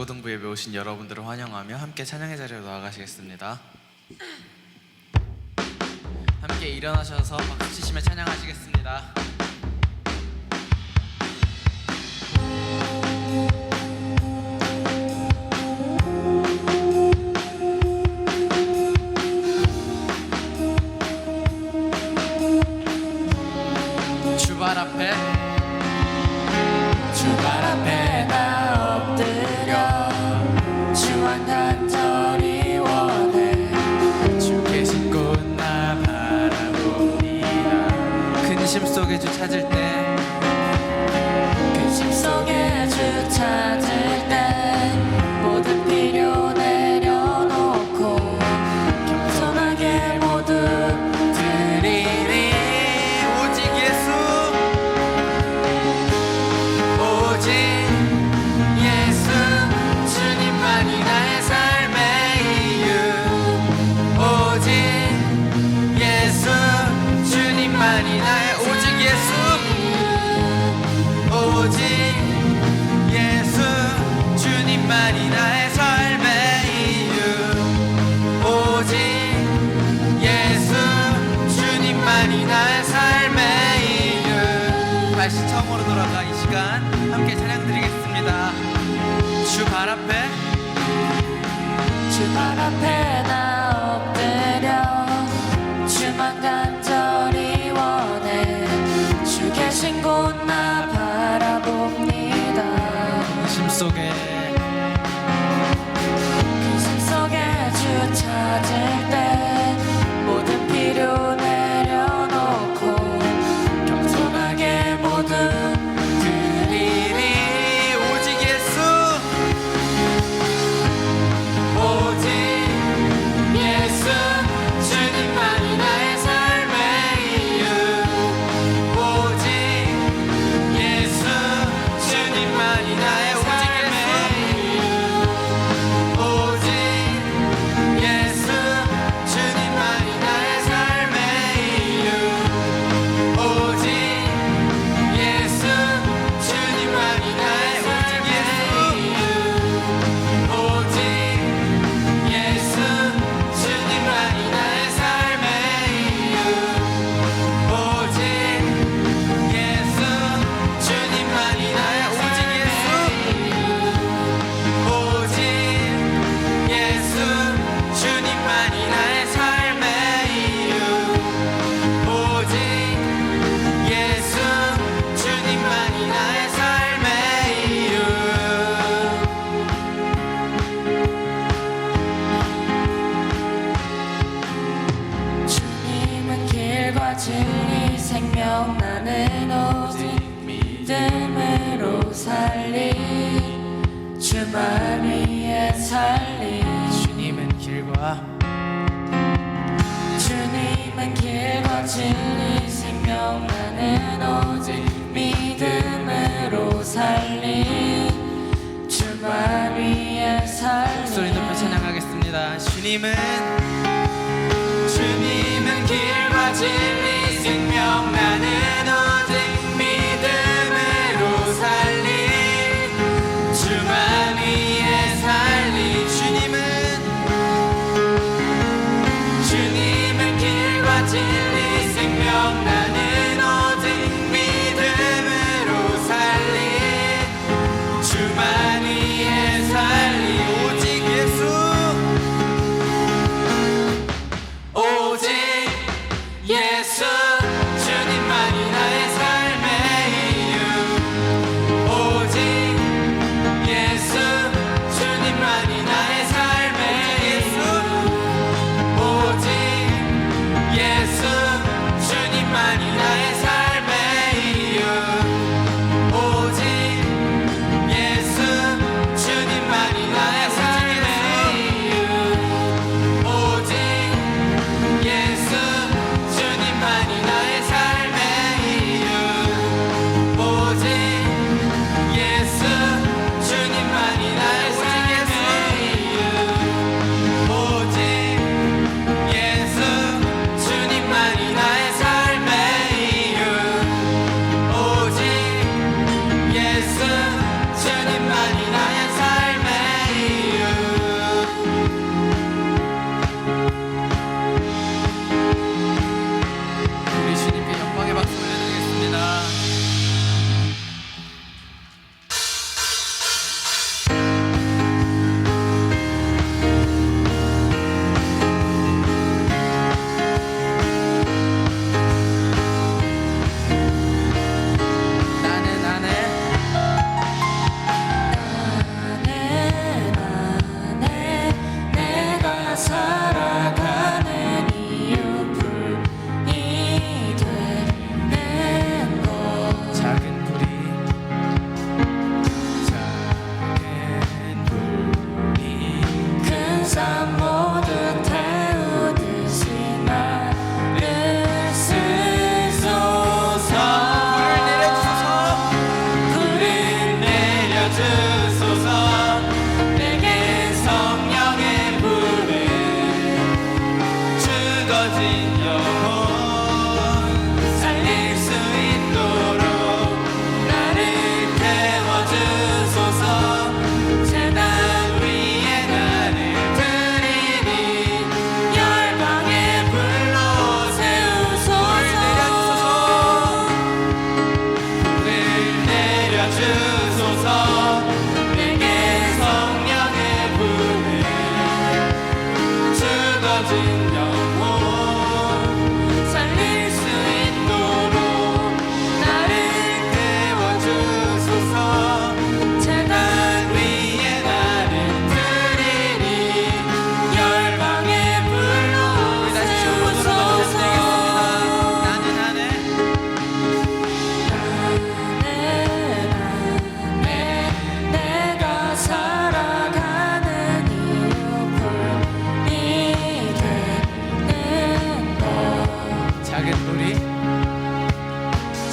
고등부 예배 오신 여러분들을 환영하며 함께 찬양의 자리로 나아가시겠습니다. 함께 일어나셔서 박수 치시며 찬양하시겠습니다. 주발 앞에 나 엎드려 주와 간절히 원해 주 계신 곳 나 바라봅니다. 근심 속에 주 찾을 때 근심 속에 주 찾을 때 모든 필요 내려놓고 겸손하게 모두 드리리 오직 예수 오직 예수 주님만이 나의 삶의 이유 오직 예수 주님만이 나의 오직 예수 오직 예수 주님만이 나의 삶의 이유 오직 예수 주님만이 나의 삶의 이유. 다시 처음으로 돌아가 이 시간 함께 찬양 드리겠습니다. 주 발 앞에 나 엎드려 주만 간절히 원해 주 계신 곳 나 바라봅니다. 근심 속에 근심 속에 주 찾을 때 모든 필요 내려놓고 겸손하게 모두 드리리 오직 예수 오직 예수 주님만이 나의 삶의 이유 오직 예수 주님만이 나의 삶의 이유 오직 예수 주님만이 나의 삶의 이유 오직 예수 주님만이 나의 오직 예수 주님만이 나의 삶의 이유 오직 예수 주님만이 나의 오직 예수 주님만이 나의 삶의 이유 오직 예수 주님만이 나의 삶의 이유. 주님은 길과 진리 생명 나는 오직 믿음으로 살리 주만 위에 살리 주님은 길과 주님은 길과 진리 생명 나는 오직 믿음으로 살리 주만 위에 살리 목소리 높여 찬양하겠습니다. 주님은 길과 진리 생명 나는 오직 믿음으로 살리 주만 위에 살리 주님은 길과 진리 생명 나는 오직 믿음으로 살리 주만 위에 살리 오직 예수 오직 예수 삶 모두 태우듯이 나를 쓰소서. 불을 내려주소서. 내게 성령의 불을 죽어진 영혼 살릴 수 있도록 나를 태워주소서. 재단 위에 나를 드리니 열방의 불로 세우소서. 불을 내려주소서. 내게 성령의 불을 죽어진 영혼 살릴 수 있도록 나를 태워주소서. 재단 위에 나를 드리니 열방의 불로 세우소서. 나는 내가 살아가는 이유 불이 되는 것. 작은 불이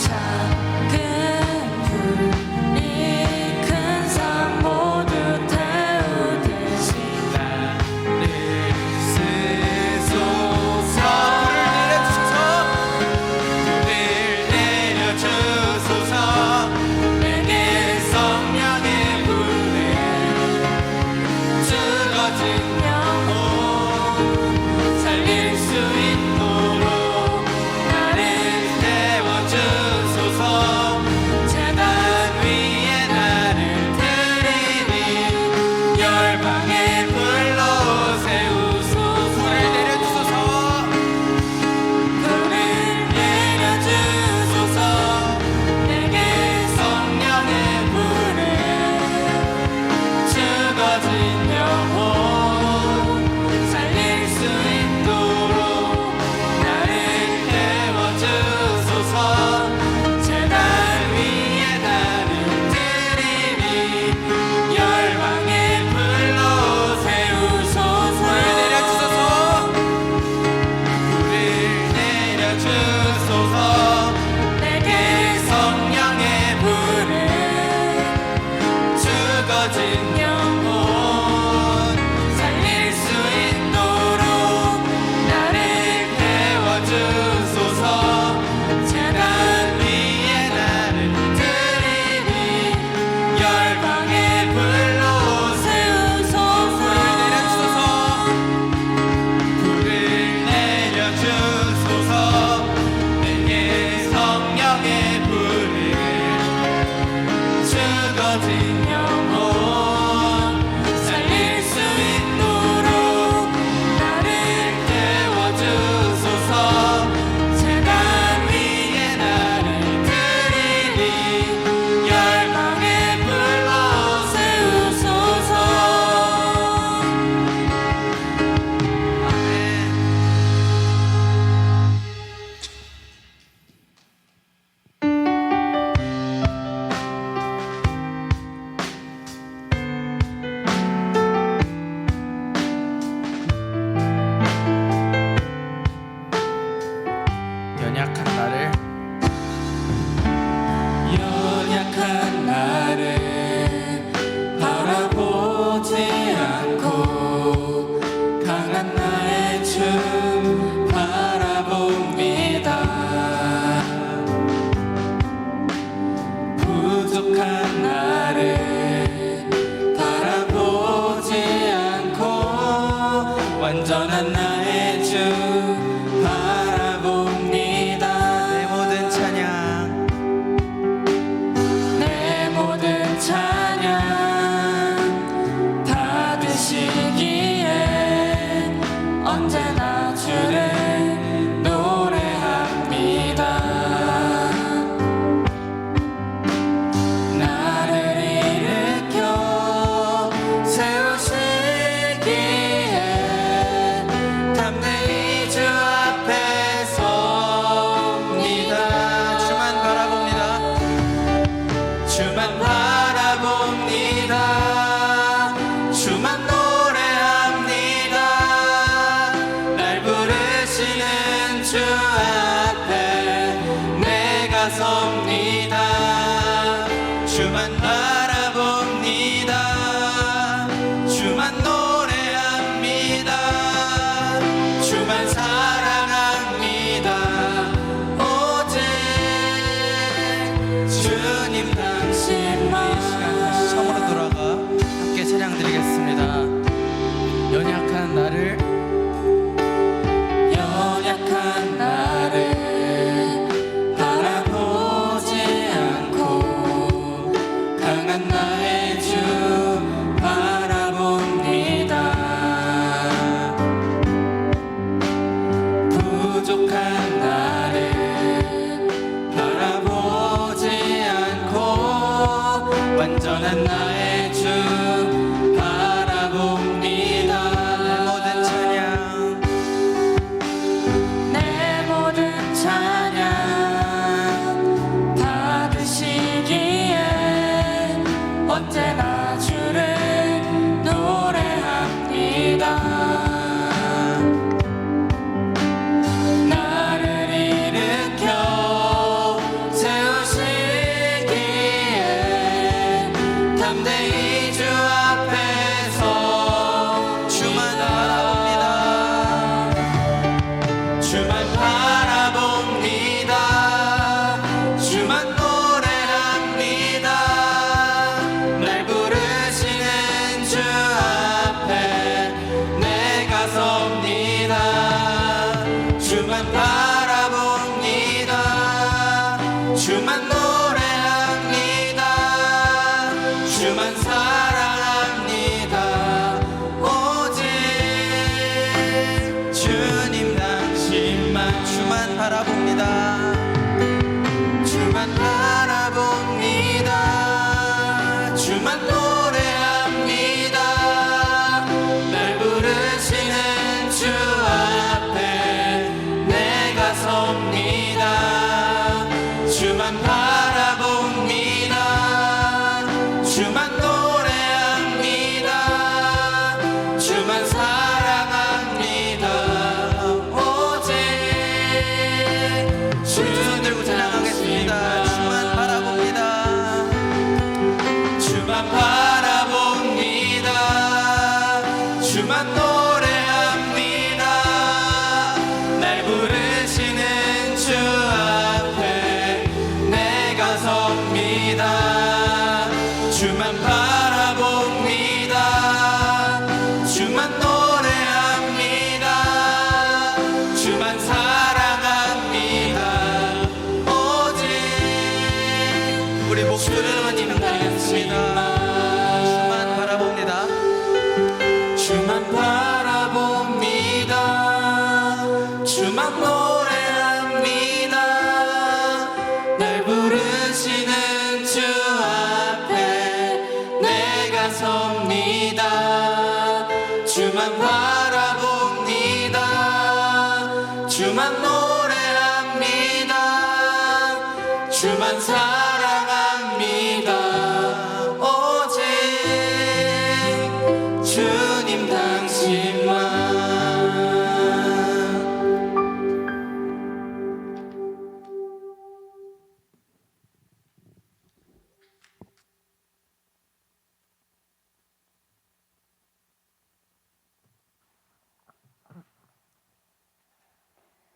작은 불이 큰 삶 모두 태우듯이 나를 쓰소서. 불을 내려주소서. 내게 성령의 불을 죽어진 영혼 살릴 수 있도록 나를 태워주소서. 재단 위에 나를 드리니 열방의 불로 세우소서. 불을 내려주소서. 불을 내려주소서. 내게 성령의 불을 죽어진 영혼 살릴 수 있도록 나를 태워주소서. 재단 위에 나를 드리니 열방의 불로 세우소서. 불을 내려주소서. 불을 내려주소서. 내게 성령의 불을 죽어진 영혼 주만 노래합니다. 날 부르시는 주 앞에 내가 섭니다. 주만 바라봅니다. 주만 노래합니다. 주만 사랑합니다. 오직 우리 목소리로 힘내겠습니다. 주만 바라봅니다. 주만 바라봅니다. 주만 노래합니다. 날 부르시는 주 앞에 내가 섭니다. 주만 바라봅니다. 주만 노래합니다. 주만 사랑합니다. 오직 주님 당신만.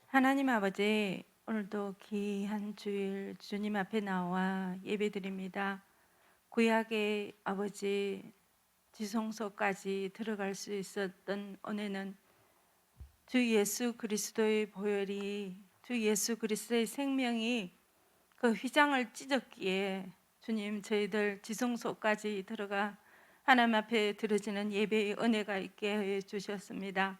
하나님 아버지, 오늘도 귀한 주일 주님 앞에 나와 예배드립니다. 구약의 아버지 지성소까지 들어갈 수 있었던 은혜는 주 예수 그리스도의 보혈이, 주 예수 그리스도의 생명이 그 휘장을 찢었기에 주님, 저희들 지성소까지 들어가 하나님 앞에 드려지는 예배의 은혜가 있게 해 주셨습니다.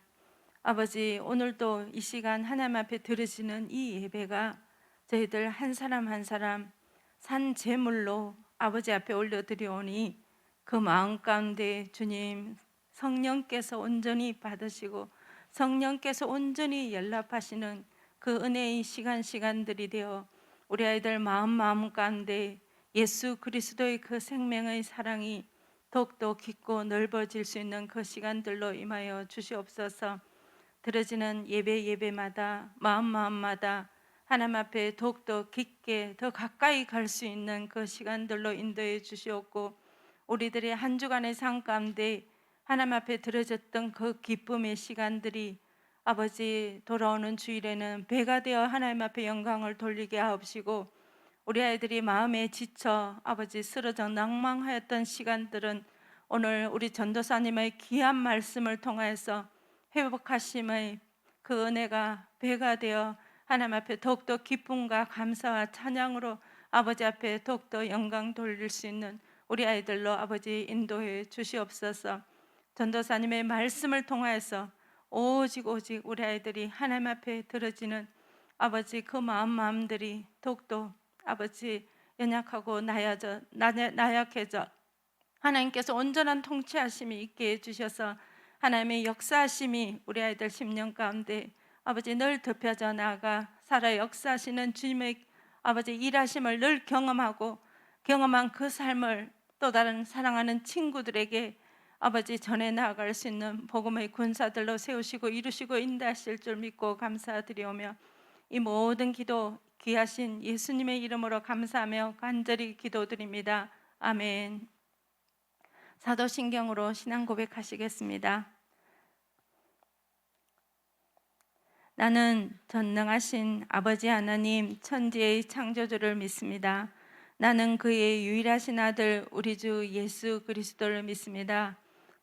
아버지, 오늘도 이 시간 하나님 앞에 드려지는 이 예배가 저희들 한 사람 한 사람 산 제물로 아버지 앞에 올려드리오니 그 마음 가운데 주님 성령께서 온전히 받으시고 성령께서 온전히 연락하시는 그 은혜의 시간들이 되어 우리 아이들 마음 가운데 예수 그리스도의 그 생명의 사랑이 더욱더 깊고 넓어질 수 있는 그 시간들로 임하여 주시옵소서. 드려지는 예배마다 마음마다 하나님 앞에 더욱더 깊게 더 가까이 갈 수 있는 그 시간들로 인도해 주시옵고, 우리들의 한 주간의 삶 가운데 하나님 앞에 드려졌던 그 기쁨의 시간들이 아버지 돌아오는 주일에는 배가 되어 하나님 앞에 영광을 돌리게 하옵시고, 우리 아이들이 마음에 지쳐 아버지 쓰러져 낭망하였던 시간들은 오늘 우리 전도사님의 귀한 말씀을 통해서 회복하심의 그 은혜가 배가 되어 하나님 앞에 더욱더 기쁨과 감사와 찬양으로 아버지 앞에 더욱더 영광 돌릴 수 있는 우리 아이들로 아버지 인도해 주시옵소서. 전도사님의 말씀을 통해서 오직 우리 아이들이 하나님 앞에 들어지는 아버지 그 마음들이 더욱더 아버지 연약하고 나약해져 하나님께서 온전한 통치하심이 있게 해주셔서 하나님의 역사하심이 우리 아이들 10년 가운데 아버지 늘 덮여져 나가 살아 역사하시는 주님의 아버지 일하심을 늘 경험한 그 삶을 또 다른 사랑하는 친구들에게 아버지 전해 나아갈 수 있는 복음의 군사들로 세우시고 이루시고 인도하실 줄 믿고 감사드리오며, 이 모든 기도 귀하신 예수님의 이름으로 감사하며 간절히 기도드립니다. 아멘. 사도신경으로 신앙 고백하시겠습니다. 나는 전능하신 아버지 하나님 천지의 창조주를 믿습니다. 나는 그의 유일하신 아들 우리 주 예수 그리스도를 믿습니다.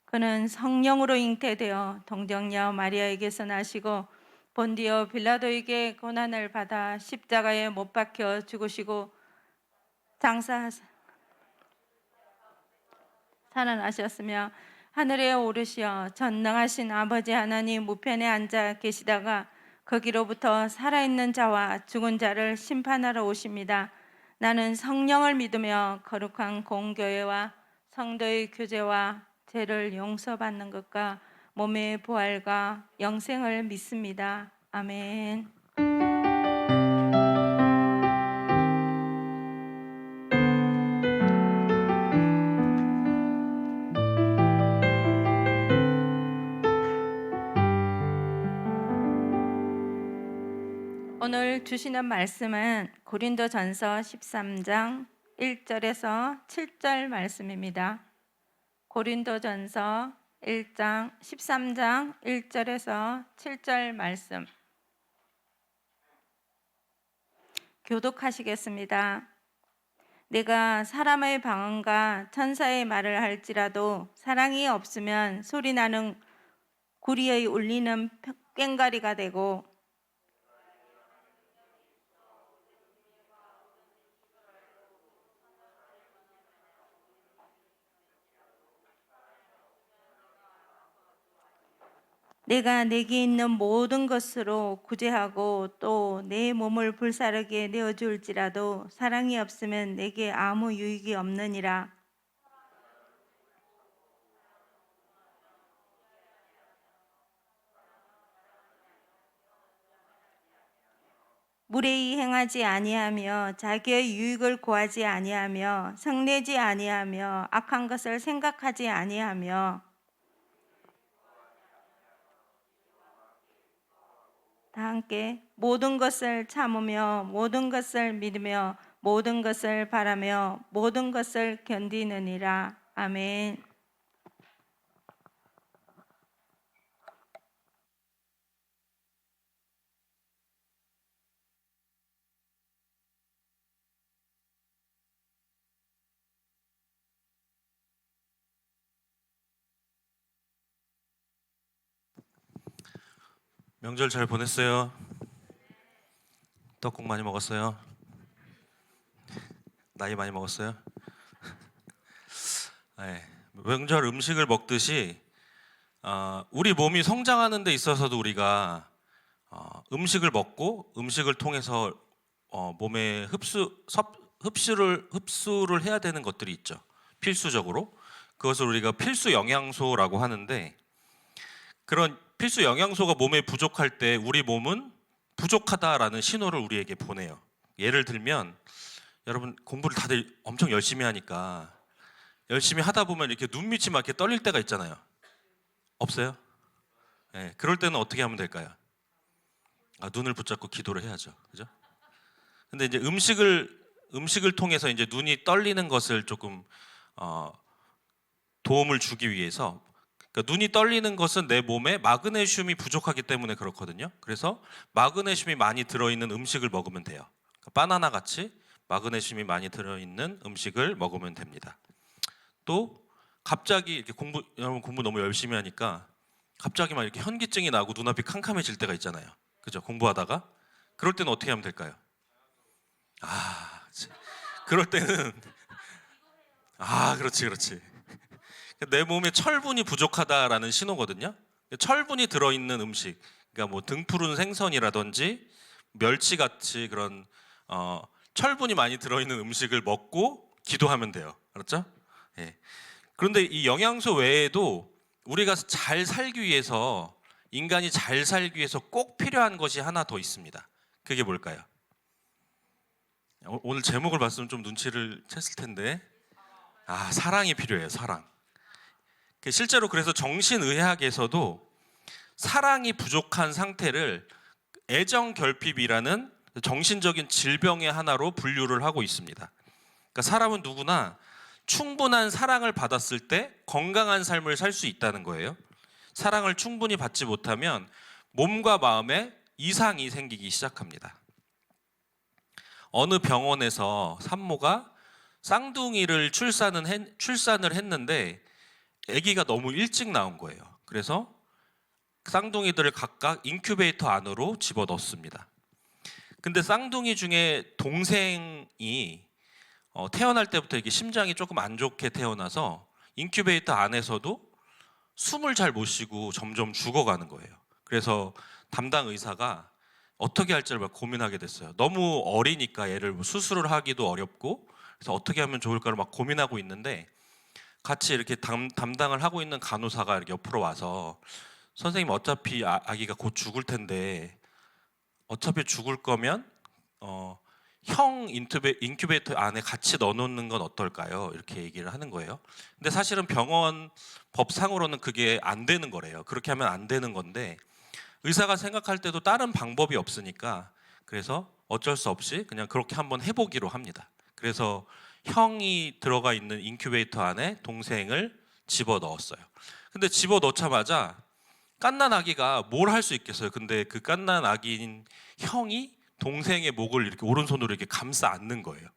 그는 성령으로 잉태되어 동정녀 마리아에게서 나시고 본디오 빌라도에게 고난을 받아 십자가에 못 박혀 죽으시고 살아나셨으며 하늘에 오르시어 전능하신 아버지 하나님 우편에 앉아 계시다가 거기로부터 살아있는 자와 죽은 자를 심판하러 오십니다. 나는 성령을 믿으며 거룩한 공교회와 성도의 교제와 죄를 용서받는 것과 몸의 부활과 영생을 믿습니다. 아멘. 오늘 주시는 말씀은 고린도전서 13장 1절에서 7절 말씀입니다. 고린도전서 13장 1절에서 7절 말씀 교독하시겠습니다. 내가 사람의 방언과 천사의 말을 할지라도 사랑이 없으면 소리나는 구리의 울리는 꽹과리가 되고 내가 내게 있는 모든 것으로 구제하고 또 내 몸을 불사르게 내어줄지라도 사랑이 없으면 내게 아무 유익이 없느니라. 무례히 행하지 아니하며 자기의 유익을 구하지 아니하며 성내지 아니하며 악한 것을 생각하지 아니하며 다 함께 모든 것을 참으며 모든 것을 믿으며 모든 것을 바라며 모든 것을 견디느니라. 아멘. 명절 잘 보냈어요? 떡국 많이 먹었어요? 나이 많이 먹었어요? 네, 명절 음식을 먹듯이 우리 몸이 성장하는 데 있어서도 우리가 음식을 먹고 음식을 통해서 몸에 흡수를 해야 되는 것들이 있죠. 필수적으로. 그것을 우리가 필수 영양소라고 하는데, 그런 필수 영양소가 몸에 부족할 때 우리 몸은 부족하다라는 신호를 우리에게 보내요. 예를 들면 여러분 공부를 다들 엄청 열심히 하니까 열심히 하다 보면 이렇게 눈밑이 막 이렇게 떨릴 때가 있잖아요. 없어요? 네, 그럴 때는 어떻게 하면 될까요? 눈을 붙잡고 기도를 해야죠. 그죠? 근데 이제 음식을 통해서 이제 눈이 떨리는 것을 조금 도움을 주기 위해서, 그러니까 눈이 떨리는 것은 내 몸에 마그네슘이 부족하기 때문에 그렇거든요. 그래서 마그네슘이 많이 들어있는 음식을 먹으면 돼요. 그러니까 바나나 같이 마그네슘이 많이 들어있는 음식을 먹으면 됩니다. 또 갑자기 이렇게 여러분 공부 너무 열심히 하니까 갑자기 막 이렇게 현기증이 나고 눈앞이 캄캄해질 때가 있잖아요. 그죠? 공부하다가 그럴 때는 어떻게 하면 될까요? 그럴 때는 그렇지. 내 몸에 철분이 부족하다라는 신호거든요. 철분이 들어있는 음식, 그러니까 뭐 등푸른 생선이라든지 멸치같이 그런 철분이 많이 들어있는 음식을 먹고 기도하면 돼요. 알았죠? 예. 그런데 이 영양소 외에도 우리가 잘 살기 위해서, 인간이 잘 살기 위해서 꼭 필요한 것이 하나 더 있습니다. 그게 뭘까요? 오늘 제목을 봤으면 좀 눈치를 챘을 텐데, 사랑이 필요해요. 사랑. 실제로 그래서 정신의학에서도 사랑이 부족한 상태를 애정결핍이라는 정신적인 질병의 하나로 분류를 하고 있습니다. 그러니까 사람은 누구나 충분한 사랑을 받았을 때 건강한 삶을 살 수 있다는 거예요. 사랑을 충분히 받지 못하면 몸과 마음에 이상이 생기기 시작합니다. 어느 병원에서 산모가 쌍둥이를 출산을 했는데 아기가 너무 일찍 나온 거예요. 그래서 쌍둥이들을 각각 인큐베이터 안으로 집어넣습니다. 근데 쌍둥이 중에 동생이 태어날 때부터 이게 심장이 조금 안 좋게 태어나서 인큐베이터 안에서도 숨을 잘 못 쉬고 점점 죽어가는 거예요. 그래서 담당 의사가 어떻게 할지를 막 고민하게 됐어요. 너무 어리니까 얘를 수술을 하기도 어렵고, 그래서 어떻게 하면 좋을까를 막 고민하고 있는데, 같이 이렇게 담당을 하고 있는 간호사가 이렇게 옆으로 와서, 선생님 어차피 아기가 곧 죽을 텐데 어차피 죽을 거면 형 인큐베이터 안에 같이 넣어놓는 건 어떨까요? 이렇게 얘기를 하는 거예요. 근데 사실은 병원 법상으로는 그게 안 되는 거래요. 그렇게 하면 안 되는 건데, 의사가 생각할 때도 다른 방법이 없으니까 그래서 어쩔 수 없이 그냥 그렇게 한번 해보기로 합니다. 그래서 형이 들어가 있는 인큐베이터 안에 동생을 집어넣었어요. 근데 집어 넣자마자 갓난 아기가 뭘 할 수 있겠어요? 근데 그 갓난 아기인 형이 동생의 목을 이렇게 오른손으로 이렇게 감싸 안는 거예요.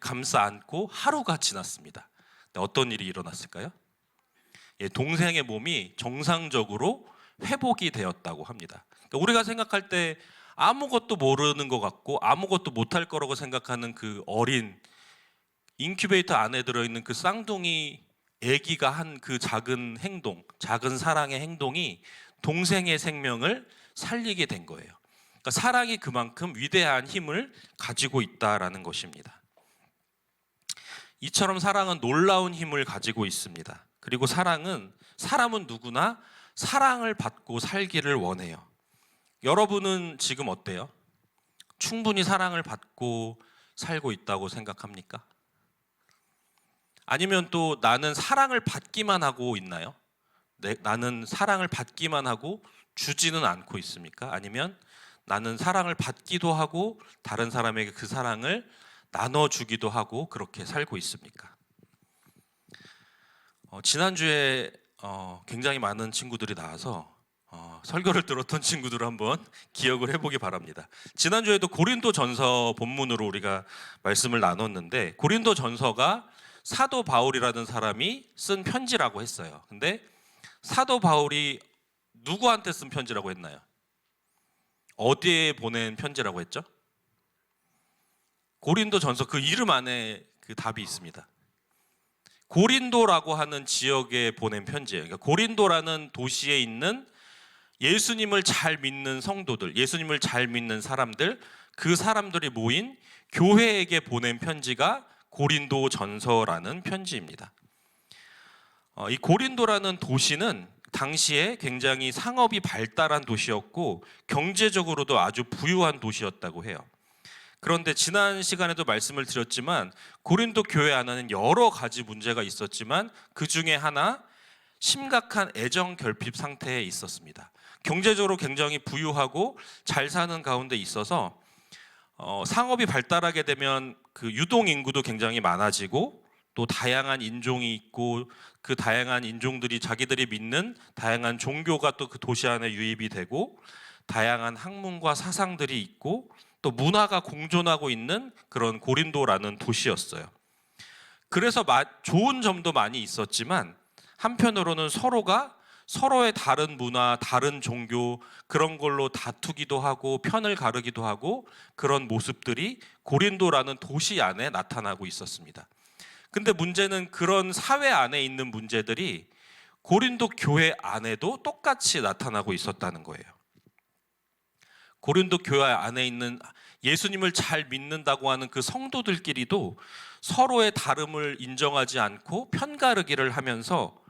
감싸 안고 하루가 지났습니다. 근데 어떤 일이 일어났을까요? 예, 동생의 몸이 정상적으로 회복이 되었다고 합니다. 그러니까 우리가 생각할 때 아무것도 모르는 것 같고 아무것도 못할 거라고 생각하는 그 어린 인큐베이터 안에 들어있는 그 쌍둥이 아기가 한 그 작은 행동, 작은 사랑의 행동이 동생의 생명을 살리게 된 거예요. 그러니까 사랑이 그만큼 위대한 힘을 가지고 있다라는 것입니다. 이처럼 사랑은 놀라운 힘을 가지고 있습니다. 그리고 사람은 누구나 사랑을 받고 살기를 원해요. 여러분은 지금 어때요? 충분히 사랑을 받고 살고 있다고 생각합니까? 아니면 또 나는 사랑을 받기만 하고 있나요? 나는 사랑을 받기만 하고 주지는 않고 있습니까? 아니면 나는 사랑을 받기도 하고 다른 사람에게 그 사랑을 나눠주기도 하고 그렇게 살고 있습니까? 지난주에 굉장히 많은 친구들이 나와서 설교를 들었던 친구들을 한번 기억을 해보기 바랍니다. 지난주에도 고린도전서 본문으로 우리가 말씀을 나눴는데 고린도전서가 사도 바울이라는 사람이 쓴 편지라고 했어요. 근데 사도 바울이 누구한테 쓴 편지라고 했나요? 어디에 보낸 편지라고 했죠? 고린도전서 그 이름 안에 그 답이 있습니다. 고린도라고 하는 지역에 보낸 편지예요. 그러니까 고린도라는 도시에 있는 예수님을 잘 믿는 성도들, 예수님을 잘 믿는 사람들, 그 사람들이 모인 교회에게 보낸 편지가 고린도전서라는 편지입니다. 이 고린도라는 도시는 당시에 굉장히 상업이 발달한 도시였고 경제적으로도 아주 부유한 도시였다고 해요. 그런데 지난 시간에도 말씀을 드렸지만 고린도 교회 안에는 여러 가지 문제가 있었지만 그 중에 하나 심각한 애정 결핍 상태에 있었습니다. 경제적으로 굉장히 부유하고 잘 사는 가운데 있어서 상업이 발달하게 되면 그 유동 인구도 굉장히 많아지고 또 다양한 인종이 있고 그 다양한 인종들이 자기들이 믿는 다양한 종교가 또 그 도시 안에 유입이 되고 다양한 학문과 사상들이 있고 또 문화가 공존하고 있는 그런 고린도라는 도시였어요. 그래서 좋은 점도 많이 있었지만 한편으로는 서로가 서로의 다른 문화, 다른 종교 그런 걸로 다투기도 하고 편을 가르기도 하고 그런 모습들이 고린도라는 도시 안에 나타나고 있었습니다. 근데 문제는 그런 사회 안에 있는 문제들이 고린도 교회 안에도 똑같이 나타나고 있었다는 거예요. 고린도 교회 안에 있는 예수님을 잘 믿는다고 하는 그 성도들끼리도 서로의 다름을 인정하지 않고 편가르기를 하면서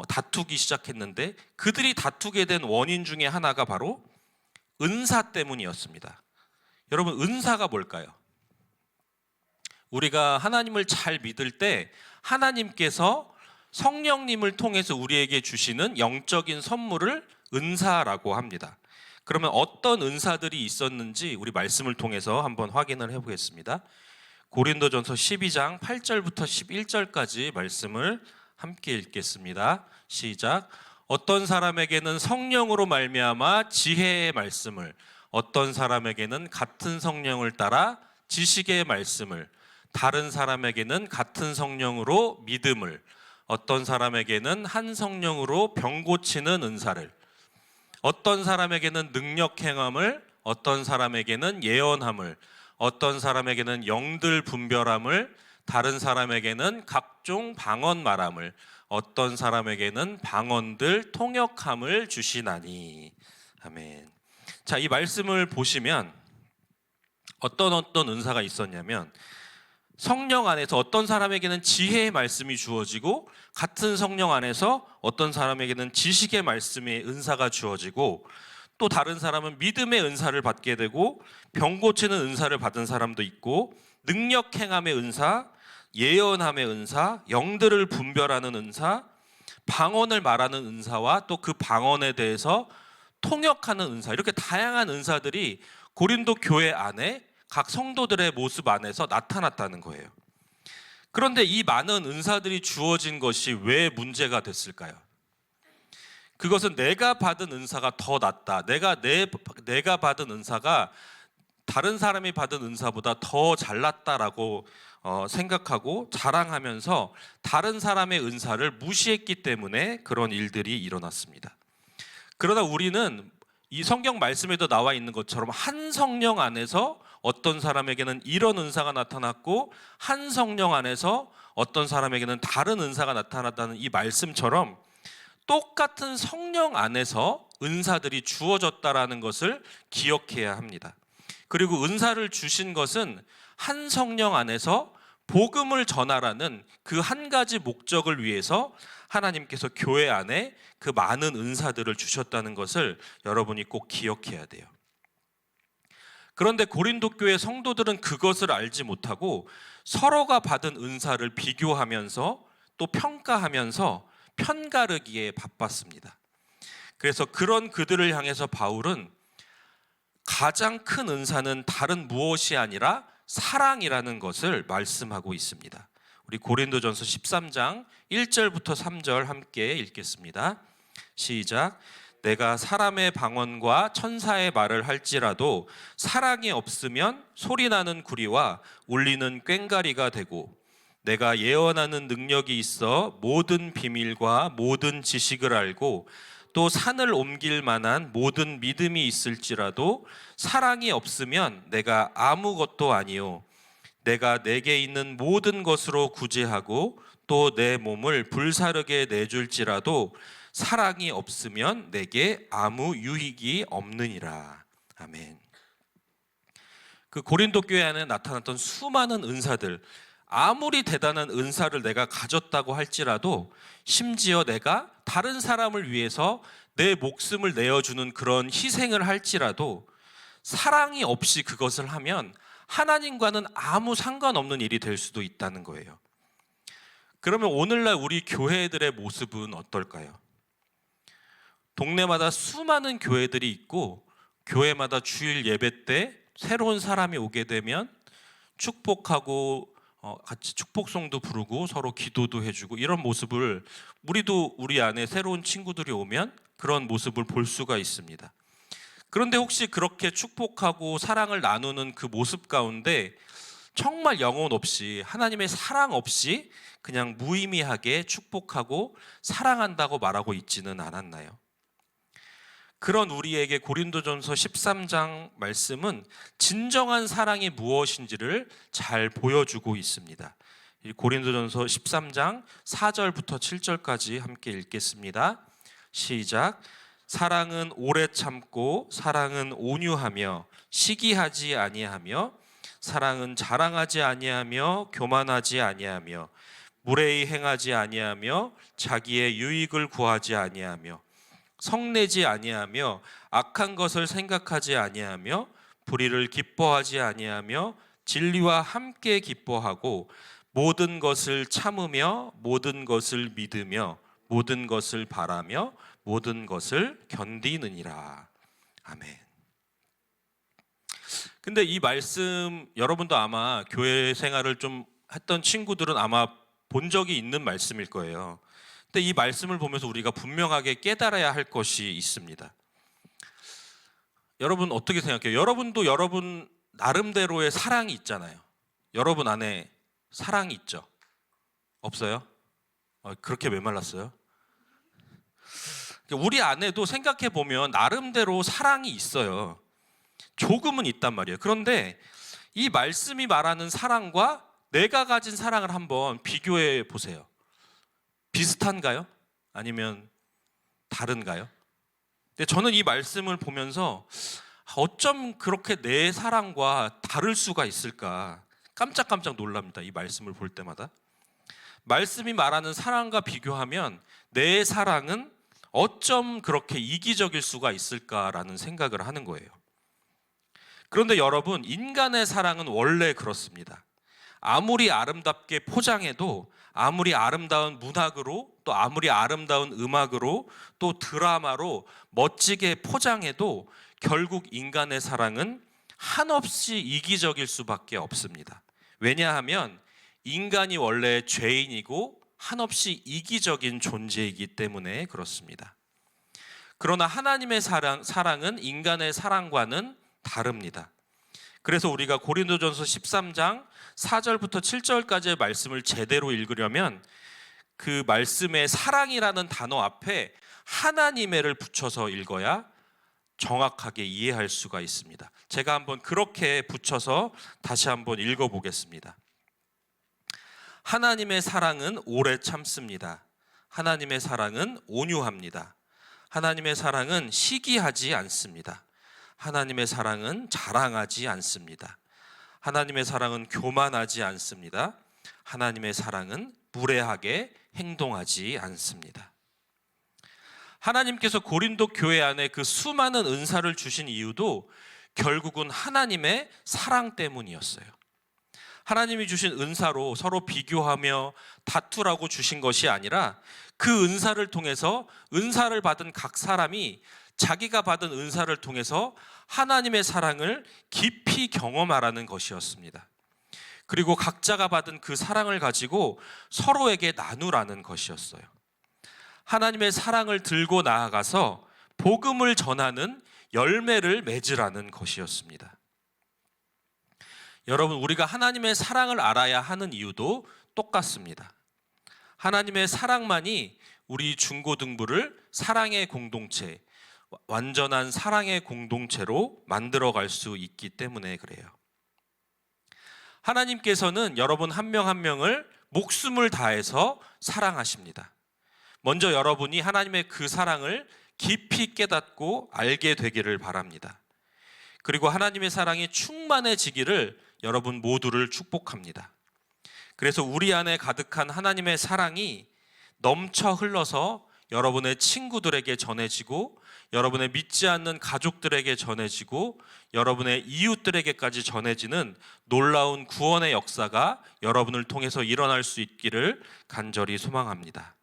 다투기 시작했는데 그들이 다투게 된 원인 중에 하나가 바로 은사 때문이었습니다. 여러분, 은사가 뭘까요? 우리가 하나님을 잘 믿을 때 하나님께서 성령님을 통해서 우리에게 주시는 영적인 선물을 은사라고 합니다. 그러면 어떤 은사들이 있었는지 우리 말씀을 통해서 한번 확인을 해보겠습니다. 고린도전서 12장 8절부터 11절까지 말씀을 함께 읽겠습니다. 시작. 어떤 사람에게는 성령으로 말미암아 지혜의 말씀을, 어떤 사람에게는 같은 성령을 따라 지식의 말씀을, 다른 사람에게는 같은 성령으로 믿음을, 어떤 사람에게는 한 성령으로 병 고치는 은사를, 어떤 사람에게는 능력 행함을, 어떤 사람에게는 예언함을, 어떤 사람에게는 영들 분별함을, 다른 사람에게는 각종 방언 말함을, 어떤 사람에게는 방언들 통역함을 주시나니. 아멘. 자, 이 말씀을 보시면 어떤 은사가 있었냐면 성령 안에서 어떤 사람에게는 지혜의 말씀이 주어지고 같은 성령 안에서 어떤 사람에게는 지식의 말씀의 은사가 주어지고 또 다른 사람은 믿음의 은사를 받게 되고 병 고치는 은사를 받은 사람도 있고 능력 행함의 은사, 예언함의 은사, 영들을 분별하는 은사, 방언을 말하는 은사와 또 그 방언에 대해서 통역하는 은사, 이렇게 다양한 은사들이 고린도 교회 안에 각 성도들의 모습 안에서 나타났다는 거예요. 그런데 이 많은 은사들이 주어진 것이 왜 문제가 됐을까요? 그것은 내가 받은 은사가 더 낫다. 내가 받은 은사가 다른 사람이 받은 은사보다 더 잘났다라고 생각하고 자랑하면서 다른 사람의 은사를 무시했기 때문에 그런 일들이 일어났습니다. 그러나 우리는 이 성경 말씀에도 나와 있는 것처럼 한 성령 안에서 어떤 사람에게는 이런 은사가 나타났고 한 성령 안에서 어떤 사람에게는 다른 은사가 나타났다는 이 말씀처럼 똑같은 성령 안에서 은사들이 주어졌다라는 것을 기억해야 합니다. 그리고 은사를 주신 것은 한 성령 안에서 복음을 전하라는 그 한 가지 목적을 위해서 하나님께서 교회 안에 그 많은 은사들을 주셨다는 것을 여러분이 꼭 기억해야 돼요. 그런데 고린도 교회 성도들은 그것을 알지 못하고 서로가 받은 은사를 비교하면서 또 평가하면서 편가르기에 바빴습니다. 그래서 그런 그들을 향해서 바울은 가장 큰 은사는 다른 무엇이 아니라 사랑이라는 것을 말씀하고 있습니다. 우리 고린도전서 13장 1절부터 3절 함께 읽겠습니다. 시작. 내가 사람의 방언과 천사의 말을 할지라도 사랑이 없으면 소리나는 구리와 울리는 꽹과리가 되고, 내가 예언하는 능력이 있어 모든 비밀과 모든 지식을 알고 또 산을 옮길 만한 모든 믿음이 있을지라도 사랑이 없으면 내가 아무것도 아니요, 내가 내게 있는 모든 것으로 구제하고 또 내 몸을 불사르게 내줄지라도 사랑이 없으면 내게 아무 유익이 없느니라. 아멘. 그 고린도 교회 안에 나타났던 수많은 은사들, 아무리 대단한 은사를 내가 가졌다고 할지라도 심지어 내가 다른 사람을 위해서 내 목숨을 내어주는 그런 희생을 할지라도 사랑이 없이 그것을 하면 하나님과는 아무 상관없는 일이 될 수도 있다는 거예요. 그러면 오늘날 우리 교회들의 모습은 어떨까요? 동네마다 수많은 교회들이 있고 교회마다 주일 예배 때 새로운 사람이 오게 되면 축복하고 같이 축복송도 부르고 서로 기도도 해주고 이런 모습을 우리도 우리 안에 새로운 친구들이 오면 그런 모습을 볼 수가 있습니다. 그런데 혹시 그렇게 축복하고 사랑을 나누는 그 모습 가운데 정말 영혼 없이 하나님의 사랑 없이 그냥 무의미하게 축복하고 사랑한다고 말하고 있지는 않았나요? 그런 우리에게 고린도전서 13장 말씀은 진정한 사랑이 무엇인지를 잘 보여주고 있습니다. 고린도전서 13장 4절부터 7절까지 함께 읽겠습니다. 시작. 사랑은 오래 참고 사랑은 온유하며 시기하지 아니하며 사랑은 자랑하지 아니하며 교만하지 아니하며 무례히 행하지 아니하며 자기의 유익을 구하지 아니하며 성내지 아니하며 악한 것을 생각하지 아니하며 불의를 기뻐하지 아니하며 진리와 함께 기뻐하고 모든 것을 참으며 모든 것을 믿으며 모든 것을 바라며 모든 것을 견디느니라. 아멘. 근데 이 말씀 여러분도 아마 교회 생활을 좀 했던 친구들은 아마 본 적이 있는 말씀일 거예요. 근데 이 말씀을 보면서 우리가 분명하게 깨달아야 할 것이 있습니다. 여러분 어떻게 생각해요? 여러분도 여러분 나름대로의 사랑이 있잖아요. 여러분 안에 사랑이 있죠? 없어요? 그렇게 메말랐어요? 우리 안에도 생각해 보면 나름대로 사랑이 있어요. 조금은 있단 말이에요. 그런데 이 말씀이 말하는 사랑과 내가 가진 사랑을 한번 비교해 보세요. 비슷한가요? 아니면 다른가요? 근데 저는 이 말씀을 보면서 어쩜 그렇게 내 사랑과 다를 수가 있을까 깜짝깜짝 놀랍니다. 이 말씀을 볼 때마다 말씀이 말하는 사랑과 비교하면 내 사랑은 어쩜 그렇게 이기적일 수가 있을까라는 생각을 하는 거예요. 그런데 여러분, 인간의 사랑은 원래 그렇습니다. 아무리 아름답게 포장해도, 아무리 아름다운 문학으로, 또 아무리 아름다운 음악으로, 또 드라마로 멋지게 포장해도 결국 인간의 사랑은 한없이 이기적일 수밖에 없습니다. 왜냐하면 인간이 원래 죄인이고 한없이 이기적인 존재이기 때문에 그렇습니다. 그러나 하나님의 사랑은 인간의 사랑과는 다릅니다. 그래서 우리가 고린도전서 13장 4절부터 7절까지의 말씀을 제대로 읽으려면 그 말씀에 사랑이라는 단어 앞에 하나님의를 붙여서 읽어야 정확하게 이해할 수가 있습니다. 제가 한번 그렇게 붙여서 다시 한번 읽어보겠습니다. 하나님의 사랑은 오래 참습니다. 하나님의 사랑은 온유합니다. 하나님의 사랑은 시기하지 않습니다. 하나님의 사랑은 자랑하지 않습니다. 하나님의 사랑은 교만하지 않습니다. 하나님의 사랑은 무례하게 행동하지 않습니다. 하나님께서 고린도 교회 안에 그 수많은 은사를 주신 이유도 결국은 하나님의 사랑 때문이었어요. 하나님이 주신 은사로 서로 비교하며 다투라고 주신 것이 아니라 그 은사를 통해서 은사를 받은 각 사람이 자기가 받은 은사를 통해서 하나님의 사랑을 깊이 경험하라는 것이었습니다. 그리고 각자가 받은 그 사랑을 가지고 서로에게 나누라는 것이었어요. 하나님의 사랑을 들고 나아가서 복음을 전하는 열매를 맺으라는 것이었습니다. 여러분, 우리가 하나님의 사랑을 알아야 하는 이유도 똑같습니다. 하나님의 사랑만이 우리 중고등부를 사랑의 공동체, 완전한 사랑의 공동체로 만들어갈 수 있기 때문에 그래요. 하나님께서는 여러분 한 명 한 명을 목숨을 다해서 사랑하십니다. 먼저 여러분이 하나님의 그 사랑을 깊이 깨닫고 알게 되기를 바랍니다. 그리고 하나님의 사랑이 충만해지기를 여러분 모두를 축복합니다. 그래서 우리 안에 가득한 하나님의 사랑이 넘쳐 흘러서 여러분의 친구들에게 전해지고 여러분의 믿지 않는 가족들에게 전해지고 여러분의 이웃들에게까지 전해지는 놀라운 구원의 역사가 여러분을 통해서 일어날 수 있기를 간절히 소망합니다.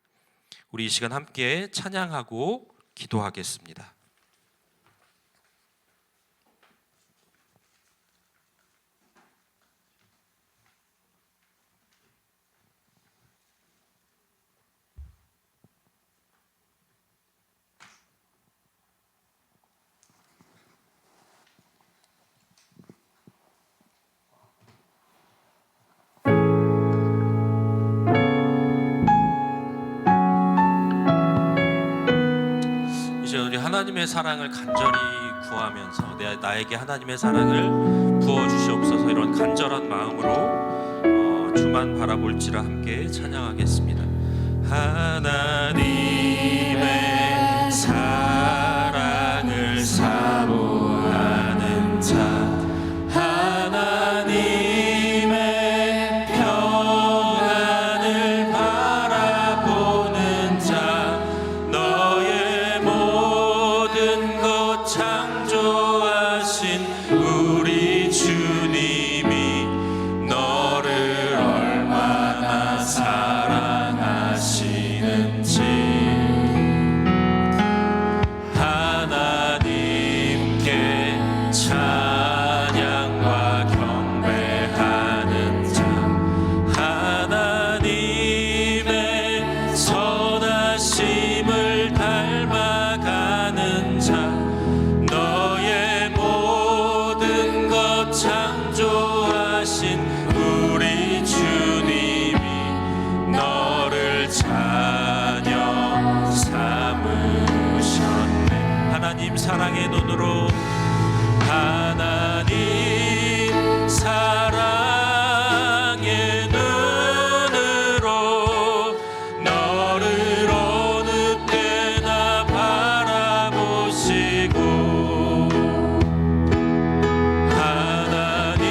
우리 이 시간 함께 찬양하고 기도하겠습니다. 이제 우리 하나님의 사랑을 간절히 구하면서 나에게 하나님의 사랑을 부어주시옵소서 이런 간절한 마음으로 주만 바라볼지라 함께 찬양하겠습니다. 하나님의 사랑을 사모하는 자, 하나님의 평안을 바라보는 자, 너의 모든 것 창조하신 우리 주님이 너를 얼마나 사랑하시는지 하나님께 찬양과 경배하는 자, 하나님의 선하심을 닮아가는 자, 너의 모든 것 창조하신 우리 주님이 너를 자녀 삼으셨네. 하나님 사랑의 눈으로, 하나님 사랑의 눈으로 너를 어느 때나 바라보시고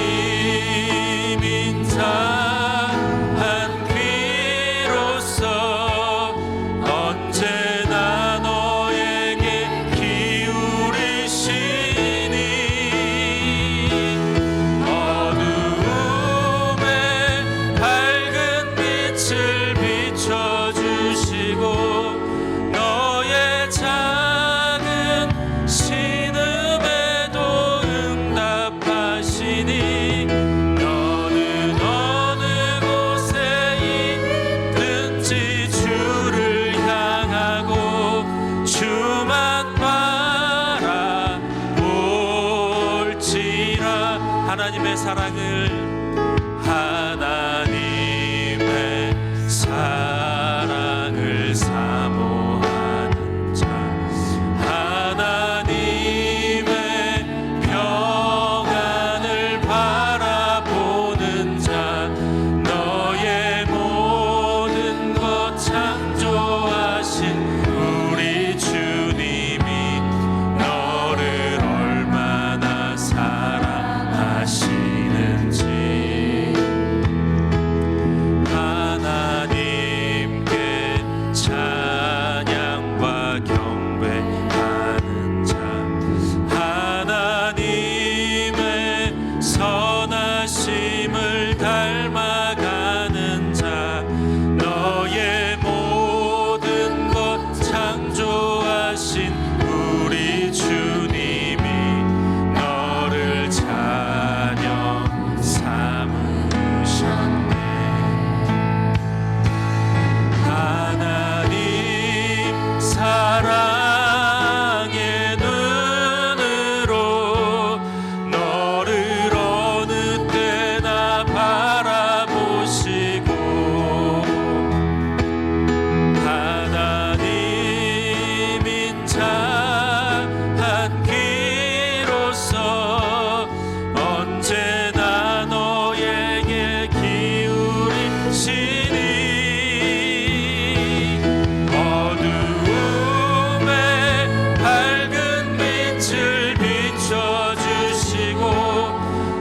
하나님 인자한 귀로서 언제나 너에게 기울이시니 어두운 하나님의 사랑을 사모하는 자, 하나님의 평안을 바라보는 자, 너의 모든 것 창조하신 우리 주님이 너를 얼마나 사랑하시는지 하나님께 찬양과 경배하는 자, 하나님의 선하심을 닮아가는 자, 너의 모든 것 창조하신 우리 주님이 너를 자녀 삼으셨네. 하나님 사랑의 눈으로 너를 어느 때나 바라보시고 하나님 인자한 귀로서 언제나 너에게 기울이시니 어두움에 밝은 빛을 비춰주시고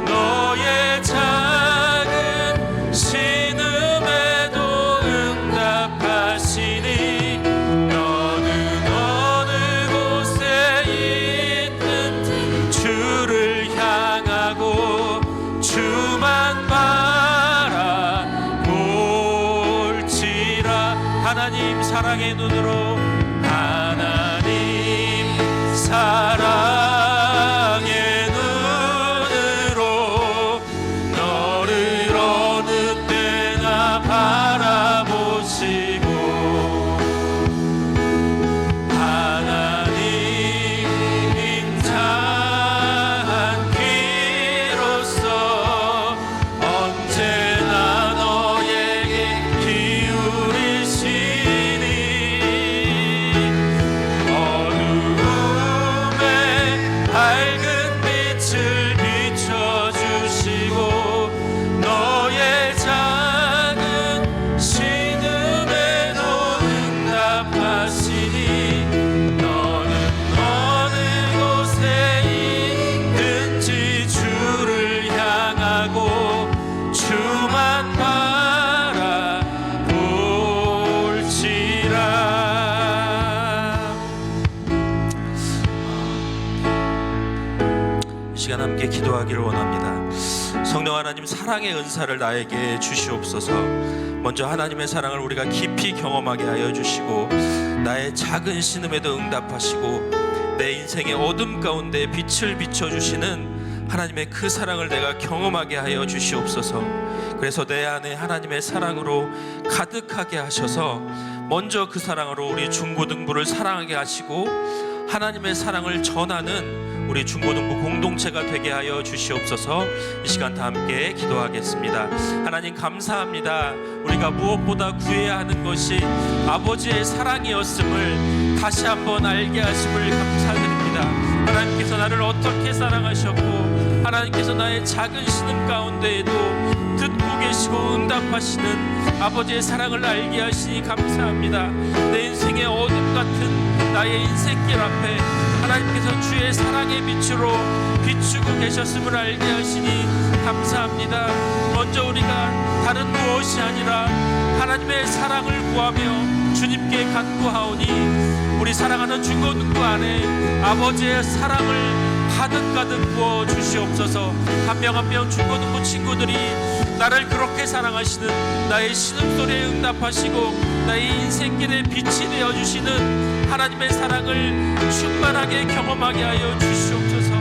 너의 작은 신음에도 응답하시니 너는 어느 곳에 있든지 주를 향하고 주만 바라볼지라. 하나님 사랑의 눈으로 하나님 사랑의 눈으로 너를 어느 때나 바라보시고 하나님 인자한 귀로서 언제나 너에게 기울이시니 어두움에 밝은 빛을 비춰주시고 너의 작은 신음에도 응답하시니 너는 어느 곳에 있든지 주를 향하고 주만 바라볼지라. 이 시간 함께 기도하기를 원합니다. 성령 하나님 사랑의 은사를 나에게 주시옵소서. 먼저 하나님의 사랑을 우리가 깊이 경험하게 하여 주시고 나의 작은 신음에도 응답하시고 내 인생의 어둠 가운데 빛을 비춰주시는 하나님의 그 사랑을 내가 경험하게 하여 주시옵소서. 그래서 내 안에 하나님의 사랑으로 가득하게 하셔서 먼저 그 사랑으로 우리 중고등부를 사랑하게 하시고 하나님의 사랑을 전하는 우리 중고등부 공동체가 되게 하여 주시옵소서. 이 시간 다 함께 기도하겠습니다. 하나님 감사합니다. 우리가 무엇보다 구해야 하는 것이 아버지의 사랑이었음을 다시 한번 알게 하심을 감사드립니다. 하나님께서 나를 어떻게 사랑하셨고 하나님께서 나의 작은 신음 가운데에도 듣고 계시고 응답하시는 아버지의 사랑을 알게 하시니 감사합니다. 내 인생의 어둠 같은 나의 인생길 앞에 하나님께서 주의 사랑의 빛으로 비추고 계셨음을 알게 하시니 감사합니다. 먼저 우리가 다른 무엇이 아니라 하나님의 사랑을 구하며 주님께 간구하오니 우리 사랑하는 중고등부 안에 아버지의 사랑을 가득가득 부어 주시옵소서. 한 명 한 명 중고등부 친구들이 나를 그렇게 사랑하시는 나의 신음소리에 응답하시고 나의 인생길에 빛이 되어주시는 하나님의 사랑을 충만하게 경험하게 하여 주시옵소서.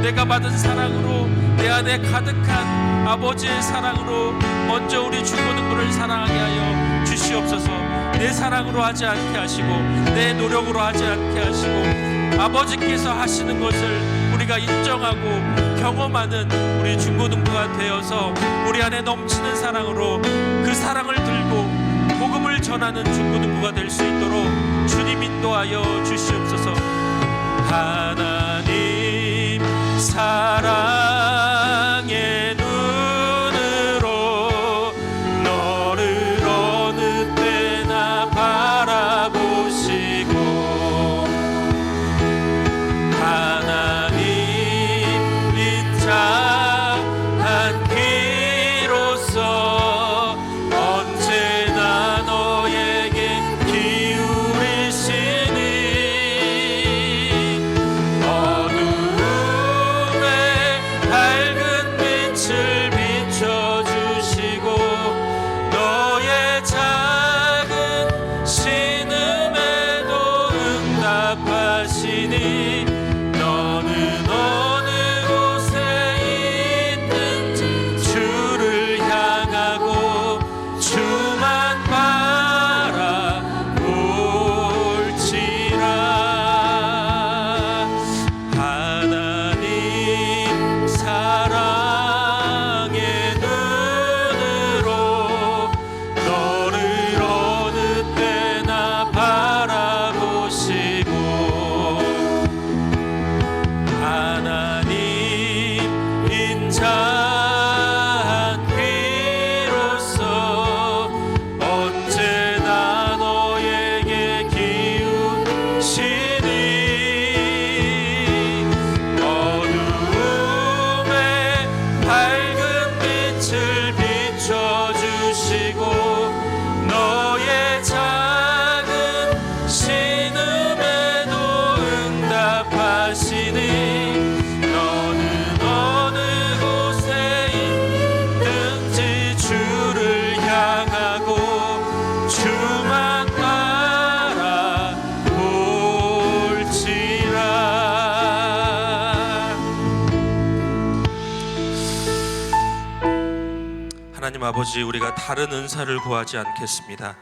내가 받은 사랑으로 내 안에 가득한 아버지의 사랑으로 먼저 우리 중고등부를 사랑하게 하여 주시옵소서. 내 사랑으로 하지 않게 하시고 내 노력으로 하지 않게 하시고 아버지께서 하시는 것을 우리가 인정하고 경험하는 우리 중고등부가 되어서 우리 안에 넘치는 사랑으로 그 사랑을 들고 복음을 전하는 중고등부가 될 수 있도록 주님 인도하여 주시옵소서. 하나님 사랑의 눈으로 너를 어느 때나 바라보시고 하나님 인자한 귀로서 언제나 너에게 기울이시니 어두움에 밝은 빛을 비춰주시고 너의 작은 신음에도 응답하시니 너는 어느 곳에 있든지 주를 향하고 주만 바라볼지라. 하나님 사랑의 눈으로 너를 어느 때나 바라보시고 하나님 인자한 귀로서 언제나 너에게 기우시니 어두움에 밝은 빛을 비춰주시고 너의 작은 신음에도 응답하시니 너는 어느 곳에 있든지 주를 향하고 주만 바라볼지라. 하나님 아버지, 우리가 다른 은사를 구하지 않겠습니다.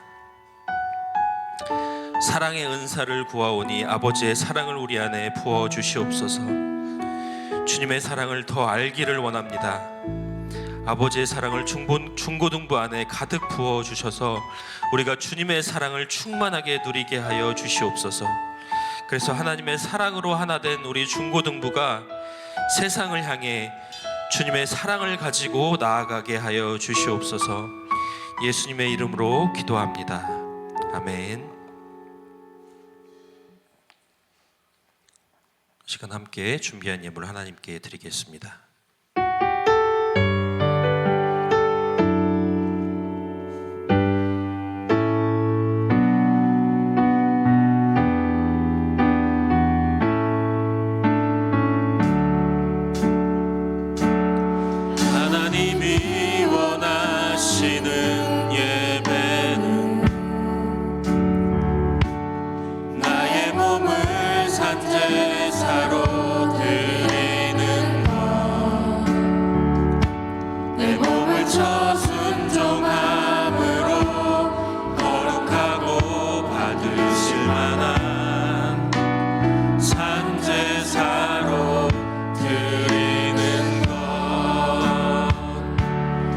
사랑의 은사를 구하오니 아버지의 사랑을 우리 안에 부어 주시옵소서. 주님의 사랑을 더 알기를 원합니다. 아버지의 사랑을 중고등부 안에 가득 부어 주셔서 우리가 주님의 사랑을 충만하게 누리게 하여 주시옵소서. 그래서 하나님의 사랑으로 하나 된 우리 중고등부가 세상을 향해 주님의 사랑을 가지고 나아가게 하여 주시옵소서. 예수님의 이름으로 기도합니다. 아멘. 시간 함께 준비한 예물 하나님께 드리겠습니다. 하나님이 원하시는 예배는 나의 몸을 산제사로 드리는 것, 내 몸을 쳐 순종함으로 거룩하고 받으실 만한 산제사로 드리는 것,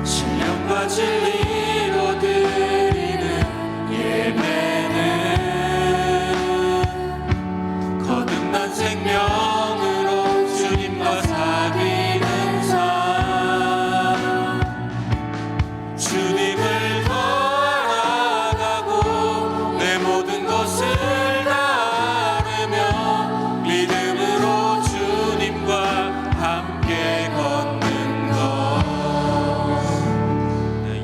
신령과 진리로 드리는 예배는 거듭난 생명으로 주님과 사귀는 삶, 주님을 더 알아가고 내 모든 것을 다르며 믿음으로 주님과 함께 걷는 것.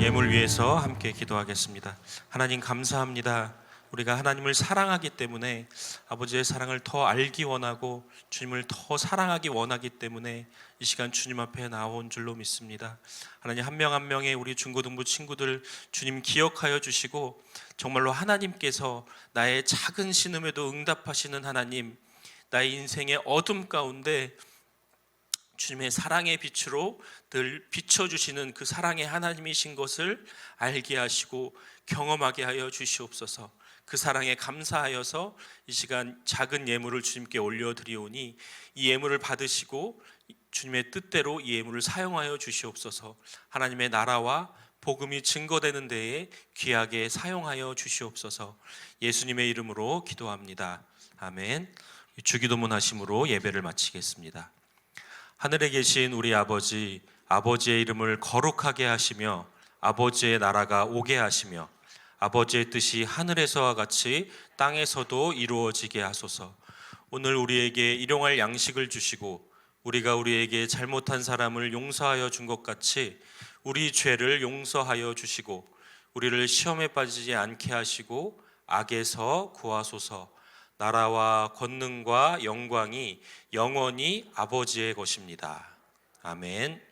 예물 위해서 함께 기도하겠습니다. 하나님 감사합니다. 우리가 하나님을 사랑하기 때문에 아버지의 사랑을 더 알기 원하고 주님을 더 사랑하기 원하기 때문에 이 시간 주님 앞에 나온 줄로 믿습니다. 하나님 한 명 한 명의 우리 중고등부 친구들 주님 기억하여 주시고 정말로 하나님께서 나의 작은 신음에도 응답하시는 하나님, 나의 인생의 어둠 가운데 주님의 사랑의 빛으로 늘 비춰주시는 그 사랑의 하나님이신 것을 알게 하시고 경험하게 하여 주시옵소서. 그 사랑에 감사하여서 이 시간 작은 예물을 주님께 올려드리오니 이 예물을 받으시고 주님의 뜻대로 이 예물을 사용하여 주시옵소서. 하나님의 나라와 복음이 증거되는 데에 귀하게 사용하여 주시옵소서. 예수님의 이름으로 기도합니다. 아멘. 주기도문 하심으로 예배를 마치겠습니다. 하늘에 계신 우리 아버지, 아버지의 이름을 거룩하게 하시며 아버지의 나라가 오게 하시며 아버지의 뜻이 하늘에서와 같이 땅에서도 이루어지게 하소서. 오늘 우리에게 일용할 양식을 주시고 우리가 우리에게 잘못한 사람을 용서하여 준 것 같이 우리 죄를 용서하여 주시고 우리를 시험에 빠지지 않게 하시고 악에서 구하소서. 나라와 권능과 영광이 영원히 아버지의 것입니다. 아멘.